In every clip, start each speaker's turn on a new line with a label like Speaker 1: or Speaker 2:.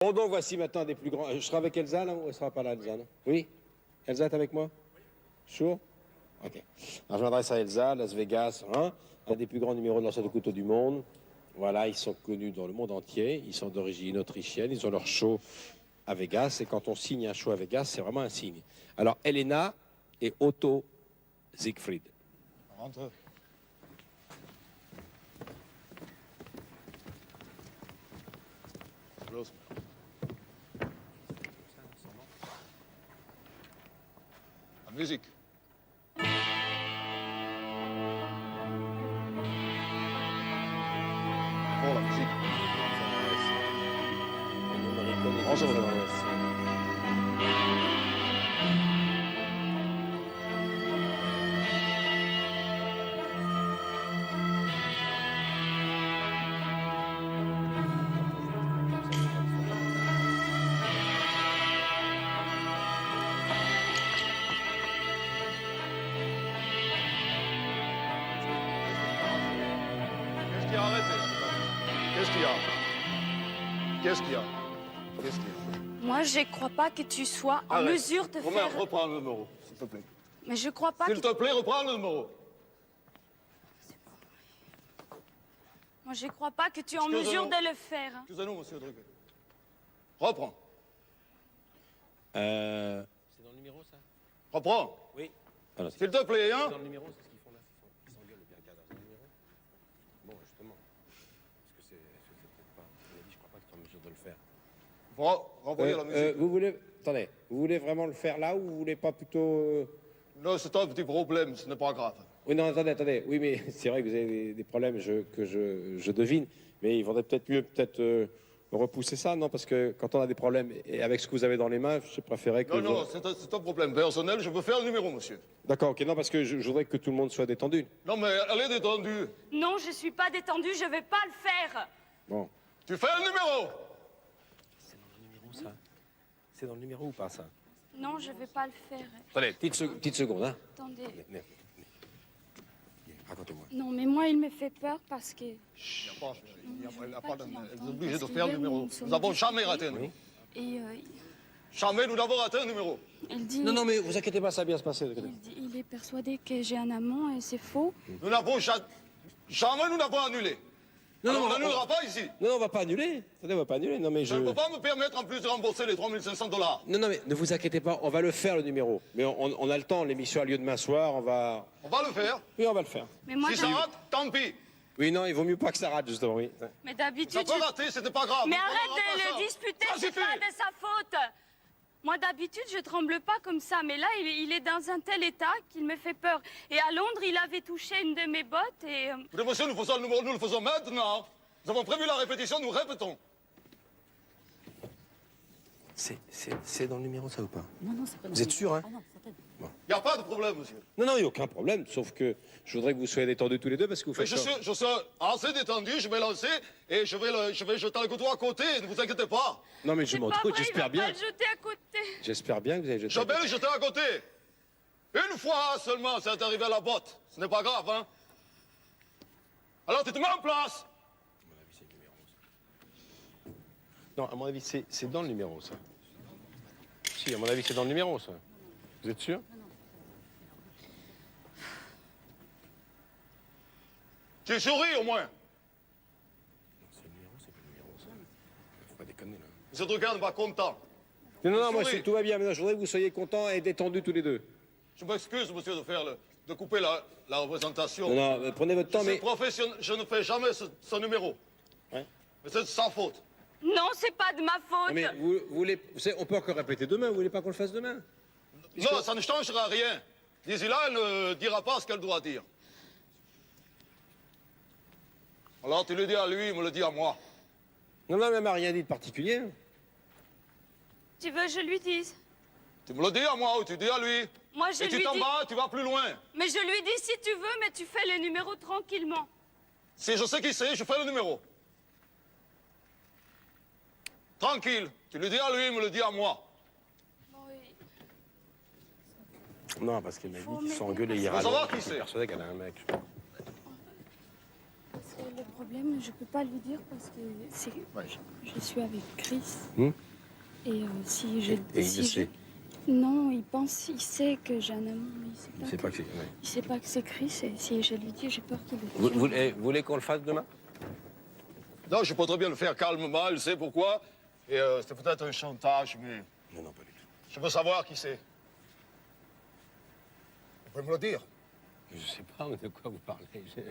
Speaker 1: Bon, donc voici maintenant des plus grands. Je serai avec Elsa là ou elle sera pas là, Elsa, non? Oui? Elsa est avec moi? Sure? Ok. Alors je m'adresse à Elsa, Las Vegas, hein? Un des plus grands numéros de lanceurs de couteaux du monde. Voilà, ils sont connus dans le monde entier. Ils sont d'origine autrichienne. Ils ont leur show à Vegas. Et quand on signe un show à Vegas, c'est vraiment un signe. Alors, Elena et Otto Siegfried.
Speaker 2: Rentre. Los. La musique. Oh, la musique. Bonjour, Qu'est-ce qu'il y a? Arrêtez. Qu'est-ce qu'il y a? Qu'est-ce qu'il y a? Qu'est-ce qu'il y a?
Speaker 3: Moi, je crois pas que tu sois en
Speaker 2: Arrête.
Speaker 3: mesure de
Speaker 2: Romain,
Speaker 3: faire...
Speaker 2: reprends le numéro, s'il te plaît.
Speaker 3: Mais je crois pas
Speaker 2: S'il
Speaker 3: que...
Speaker 2: te plaît, reprends le numéro.
Speaker 3: Moi, je crois pas que tu es en
Speaker 2: Excusez-nous.
Speaker 3: mesure de le faire.
Speaker 2: Excusez-nous, monsieur Drucker. Reprends.
Speaker 1: C'est dans le numéro, ça?
Speaker 2: Reprends.
Speaker 1: Oui. Alors,
Speaker 2: S'il te plaît, hein?
Speaker 1: dans le numéro, c'est ce qu'ils font là. Ils s'engueulent bien cadre dans le numéro. Bon, justement. Parce que c'est peut-être pas. Il a dit, je crois pas que tu es en mesure de le faire.
Speaker 2: Renvoyez la musique.
Speaker 1: Vous voulez. Attendez, vous voulez vraiment le faire là ou vous voulez pas plutôt.
Speaker 2: Non, c'est un petit problème, ce n'est pas grave.
Speaker 1: Oui, non, attendez. Oui, mais c'est vrai que vous avez des problèmes que je devine. Mais il vaudrait peut-être mieux repousser ça, non? Parce que quand on a des problèmes, et avec ce que vous avez dans les mains, je préférais que...
Speaker 2: Non, c'est un problème personnel, je veux faire le numéro, monsieur.
Speaker 1: D'accord, ok, non, parce que je voudrais que tout le monde soit détendu.
Speaker 2: Non, mais elle est détendue.
Speaker 3: Non, je suis pas détendue, je vais pas le faire.
Speaker 1: Bon.
Speaker 2: Tu fais le numéro.
Speaker 1: C'est dans le numéro, ça? C'est dans le numéro ou pas, ça?
Speaker 3: Non, je vais pas le faire.
Speaker 1: Attendez, petite seconde, hein?
Speaker 3: Attendez.
Speaker 1: Venez. Racontez-moi.
Speaker 3: Non, mais moi, il me fait peur parce que...
Speaker 2: Il n'y a pas de... Elle est obligée de
Speaker 3: Parce
Speaker 2: faire le
Speaker 3: qu'il
Speaker 2: numéro.
Speaker 3: nous sommes
Speaker 2: Nous n'avons jamais raté un numéro.
Speaker 3: Et
Speaker 2: Jamais nous n'avons raté un numéro.
Speaker 3: il dit...
Speaker 1: Non, mais vous inquiétez pas, ça va bien se passer.
Speaker 3: Il est persuadé que j'ai un amant et c'est faux.
Speaker 2: Nous n'avons jamais nous n'avons annulé.
Speaker 1: Non,
Speaker 2: Alors,
Speaker 1: non,
Speaker 2: on n'annulera pas ici.
Speaker 1: Non, on va pas annuler. Attendez, on va pas annuler. Non, mais
Speaker 2: Je ne peux pas me permettre en plus de rembourser les 3500 $.
Speaker 1: Non, mais ne vous inquiétez pas, on va le faire, le numéro. Mais on a le temps, l'émission a lieu demain soir, on va...
Speaker 2: On va le faire.
Speaker 1: Oui, on va le faire.
Speaker 3: Mais moi,
Speaker 2: Si ça rate, tant pis.
Speaker 1: Oui, non, il vaut mieux pas que ça rate, justement, oui.
Speaker 3: Mais
Speaker 2: Ça
Speaker 3: d'habitude...
Speaker 2: peut rater, c'était pas grave.
Speaker 3: Mais
Speaker 2: On
Speaker 3: arrête
Speaker 2: prendra
Speaker 3: de
Speaker 2: pas
Speaker 3: le
Speaker 2: ça.
Speaker 3: disputer,
Speaker 2: Ça
Speaker 3: c'est
Speaker 2: suffit.
Speaker 3: pas de sa faute. Moi, d'habitude, je tremble pas comme ça, mais là, il est dans un tel état qu'il me fait peur. Et à Londres, il avait touché une de mes bottes et...
Speaker 2: Écoutez, monsieur, nous faisons le numéro, nous le faisons maintenant. Nous avons prévu la répétition, nous répétons.
Speaker 1: C'est dans le numéro, ça ou pas?
Speaker 4: Non, c'est pas
Speaker 1: Vous êtes sûr, hein?
Speaker 4: Ah non, certainement.
Speaker 2: Il n'y a pas de problème, monsieur.
Speaker 1: Non, il n'y a aucun problème, sauf que je voudrais que vous soyez détendus tous les deux parce que vous
Speaker 2: Mais
Speaker 1: faites...
Speaker 2: je suis assez détendu, je vais lancer et je vais jeter le couteau à côté, ne vous inquiétez pas.
Speaker 1: Non, mais je
Speaker 3: C'est
Speaker 1: m'en
Speaker 3: pas
Speaker 1: doute,
Speaker 3: vrai,
Speaker 1: j'espère
Speaker 3: il va
Speaker 1: bien.
Speaker 3: pas le jeter à côté.
Speaker 1: J'espère bien que vous allez jeter...
Speaker 2: Je vais le jeter à côté. Une fois seulement, c'est arrivé à la botte. Ce n'est pas grave, hein. Alors tu te mets en place.
Speaker 1: Non, à mon avis, c'est dans le numéro, ça. Si, à mon avis, c'est dans le numéro, ça. Vous êtes sûr?
Speaker 2: Tu souris au moins.
Speaker 1: C'est le numéro, c'est pas le numéro, ça. Faut pas déconner, là.
Speaker 2: Monsieur Drucker n'est pas content.
Speaker 1: Non, moi,
Speaker 2: Souris.
Speaker 1: tout va bien. Maintenant, je voudrais que vous soyez contents et détendus tous les deux.
Speaker 2: Je m'excuse, monsieur, de couper la représentation.
Speaker 1: Non, prenez votre temps,
Speaker 2: Je suis
Speaker 1: mais...
Speaker 2: professionnel, je ne fais jamais ce numéro.
Speaker 1: Ouais.
Speaker 2: Mais c'est sans faute.
Speaker 3: Non, c'est pas de ma faute.
Speaker 1: Non, mais vous voulez... Vous savez, on peut encore répéter demain. Vous voulez pas qu'on le fasse demain?
Speaker 2: Non, ça ne changera rien. D'ici là, elle ne dira pas ce qu'elle doit dire. Alors tu le dis à lui, il me le dit à moi.
Speaker 1: Non, mais elle m'a rien dit de particulier.
Speaker 3: Tu veux que je lui dise?
Speaker 2: Tu me le dis à moi ou tu dis à lui.
Speaker 3: Moi, je
Speaker 2: Et tu
Speaker 3: lui
Speaker 2: t'en
Speaker 3: dis...
Speaker 2: vas, tu vas plus loin.
Speaker 3: Mais je lui dis si tu veux, mais tu fais le numéro tranquillement.
Speaker 2: Si je sais qui c'est, je fais le numéro. Tranquille. Tu le dis à lui, il me le dit à moi.
Speaker 3: Oui.
Speaker 1: Non, parce qu'elle m'a
Speaker 3: Faut
Speaker 1: dit qu'ils sont
Speaker 3: m'aider
Speaker 1: engueulés hier
Speaker 2: Faut
Speaker 1: à
Speaker 2: savoir
Speaker 1: Londres.
Speaker 2: qui
Speaker 1: Je suis
Speaker 2: c'est.
Speaker 1: persuadé qu'elle a un mec.
Speaker 3: Parce que le problème, je peux pas lui dire parce que c'est,
Speaker 2: Ouais.
Speaker 3: je suis avec Chris.
Speaker 1: Hmm.
Speaker 3: Et si je...
Speaker 1: Et il
Speaker 3: si
Speaker 1: le
Speaker 3: je-
Speaker 1: sait.
Speaker 3: Non, il sait que j'ai un amour, mais
Speaker 1: Il sait pas que c'est. Ouais.
Speaker 3: il sait pas que c'est Chris. Et si je lui dis, j'ai peur qu'il le
Speaker 1: Vous,
Speaker 3: tue.
Speaker 1: vous voulez qu'on le fasse demain?
Speaker 2: Non, je peux très bien le faire calmement, il sait pourquoi. Et c'était peut-être un chantage, mais
Speaker 1: Non, non, pas du tout.
Speaker 2: je veux savoir qui c'est. Vous pouvez me le dire.
Speaker 1: Je sais pas de quoi vous parlez.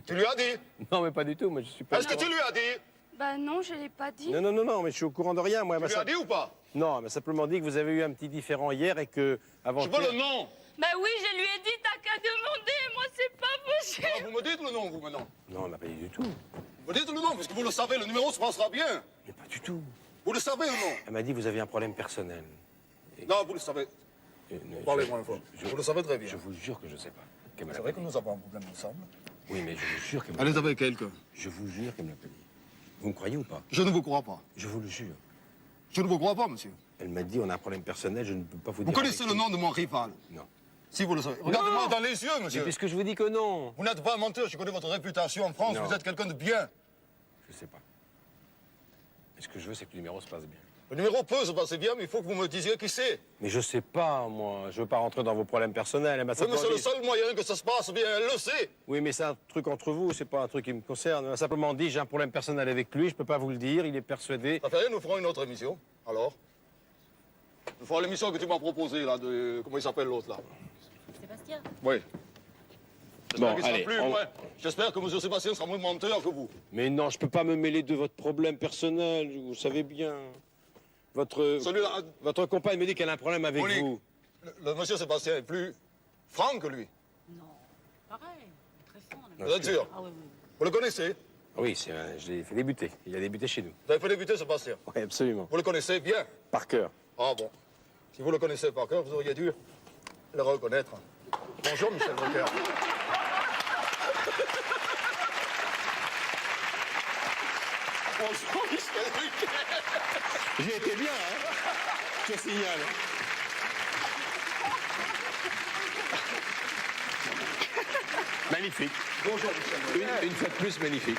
Speaker 2: Tu lui as dit?
Speaker 1: Non, mais pas du tout. Moi, je suis pas.
Speaker 2: Est-ce que tu lui as dit?
Speaker 3: Bah non, je l'ai pas dit.
Speaker 1: Non, non, non, non, mais je suis au courant de rien. Moi,
Speaker 2: Tu lui as dit ou pas?
Speaker 1: Non, mais simplement dit que vous avez eu un petit différend hier et que avant.
Speaker 2: Je veux le nom.
Speaker 3: Bah oui, je lui ai dit, t'as qu'à demander. Moi, c'est pas possible.
Speaker 2: Ah, vous me dites le nom, vous, maintenant.
Speaker 1: Non, elle m'a pas dit du tout.
Speaker 2: Vous me dites le nom, parce que vous le savez, le numéro se passera bien.
Speaker 1: Mais pas du tout.
Speaker 2: Vous le savez ou non?
Speaker 1: Elle m'a dit que vous aviez un problème personnel.
Speaker 2: Non, vous le savez. Parlez-moi une fois. Vous le savez très bien.
Speaker 1: Je vous jure que je sais pas. Qu'elle me l'a
Speaker 2: C'est vrai
Speaker 1: pas
Speaker 2: que
Speaker 1: dit.
Speaker 2: nous avons un problème ensemble.
Speaker 1: Oui, mais je vous jure qu'elle me
Speaker 2: Elle
Speaker 1: l'a
Speaker 2: est avec quelqu'un.
Speaker 1: Je vous jure qu'elle me l'a pas dit. Vous me croyez ou pas?
Speaker 2: Je ne vous crois pas.
Speaker 1: Je vous le jure.
Speaker 2: Je ne vous crois pas, monsieur.
Speaker 1: Elle m'a dit on a un problème personnel, je ne peux pas vous
Speaker 2: Vous
Speaker 1: dire.
Speaker 2: connaissez
Speaker 1: avec
Speaker 2: le
Speaker 1: qui.
Speaker 2: nom de mon rival?
Speaker 1: Non.
Speaker 2: Si vous le savez. Regardez-moi dans les yeux,
Speaker 1: Mais
Speaker 2: monsieur.
Speaker 1: puisque je vous dis que non.
Speaker 2: Vous n'êtes pas un menteur, je connais votre réputation en France,
Speaker 1: Non.
Speaker 2: vous êtes quelqu'un de bien.
Speaker 1: Je sais pas. Et ce que je veux, c'est que le numéro se passe bien.
Speaker 2: Le numéro peut se passer bien, mais il faut que vous me disiez qui c'est.
Speaker 1: Mais je sais pas, moi. Je veux pas rentrer dans vos problèmes personnels. Elle m'a
Speaker 2: Oui, mais
Speaker 1: simplement
Speaker 2: c'est le
Speaker 1: dit-
Speaker 2: seul moyen que ça se passe bien, elle le sait.
Speaker 1: Oui, mais c'est un truc entre vous, c'est pas un truc qui me concerne. Elle m'a simplement dit j'ai un problème personnel avec lui, je peux pas vous le dire, il est persuadé.
Speaker 2: Ça fait rien, nous ferons une autre émission. Alors? Nous ferons l'émission que tu m'as proposée, là, de... Comment il s'appelle, l'autre, là?
Speaker 4: Sébastien.
Speaker 2: Oui. J'espère
Speaker 1: Bon,
Speaker 2: qu'il sera
Speaker 1: allez,
Speaker 2: plus,
Speaker 1: on-
Speaker 2: ouais. J'espère que M. Sébastien sera moins menteur que vous.
Speaker 1: Mais non, je peux pas me mêler de votre problème personnel, vous savez bien. Votre compagne me dit qu'elle a un problème avec
Speaker 2: Monique,
Speaker 1: vous.
Speaker 2: le M. Sébastien est plus franc que lui.
Speaker 4: Non, pareil, très franc.
Speaker 2: Vous êtes sûr?
Speaker 4: Ah oui, oui.
Speaker 2: Vous le connaissez?
Speaker 1: Oui, je l'ai fait débuter. Il a débuté chez nous.
Speaker 2: Vous avez fait débuter Sébastien?
Speaker 1: Oui, absolument.
Speaker 2: Vous le connaissez bien?
Speaker 1: Par cœur.
Speaker 2: Ah bon. Si vous le connaissez par cœur, vous auriez dû le reconnaître. Bonjour, Michel Drucker. Bonjour, Michel Drucker.
Speaker 1: J'ai été bien, hein. Je te signale. Magnifique.
Speaker 2: Bonjour, Michel Drucker.
Speaker 1: Une fois de plus, magnifique.